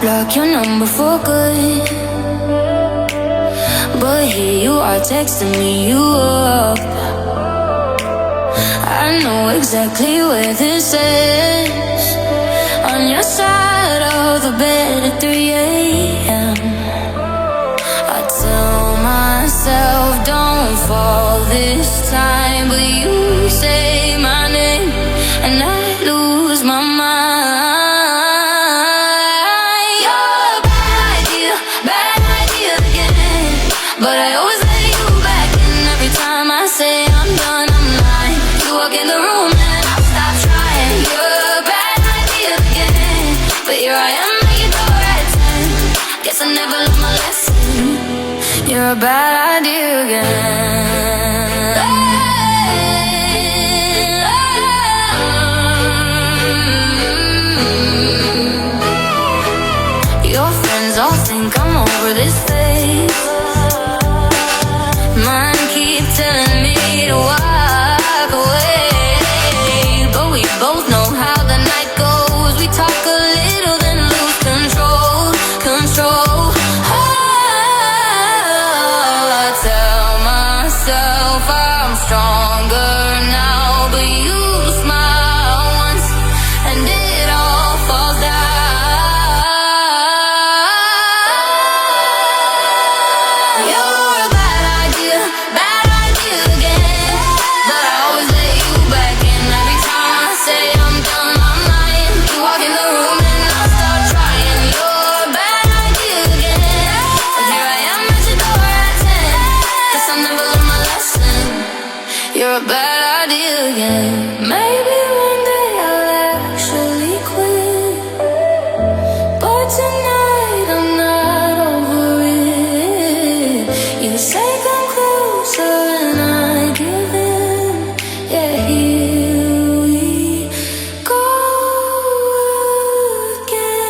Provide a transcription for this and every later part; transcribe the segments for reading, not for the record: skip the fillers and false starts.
block your number for good, but here you are texting me you up. I know exactly where this is, on your side of the bed at 3 a.m. I tell myself don't fall this time, but you say my name and I lose my mind. You're a bad idea again, but I always let you back in. Every time I say I'm done, I'm lying. You walk in the room and I stop trying. You're a bad idea again, but here I am at your door at 10. Guess I never learned my lesson. You're a bad idea again. Your friends all think I'm over this phase. Mine keep telling me to walk away, but we both know how the night goes. We talk a little then lose control. I tell myself I'm stronger now, but you smile once and it all falls down. You're a bad idea again, but I always let you back in. Every time I say I'm done, I'm lying. You walk in the room and I start trying. You're a bad idea again, and here I am at your door at 10. Guess I never learned my lesson. You're a bad idea again. Maybe one day I'll actually quit, but tonight I'm not over it. You say come closer and I give in. Yeah, here we go again.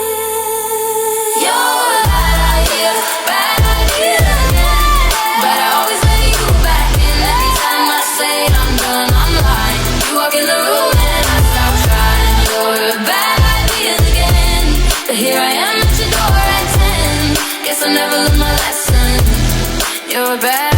You're a bad idea again, but I always let you back in. Every time I say I'm done, I'm lying. You walk in the room and I stop trying. You're a bad idea again, but here I am at your door at 10. Guess I never learned my lesson. You're a bad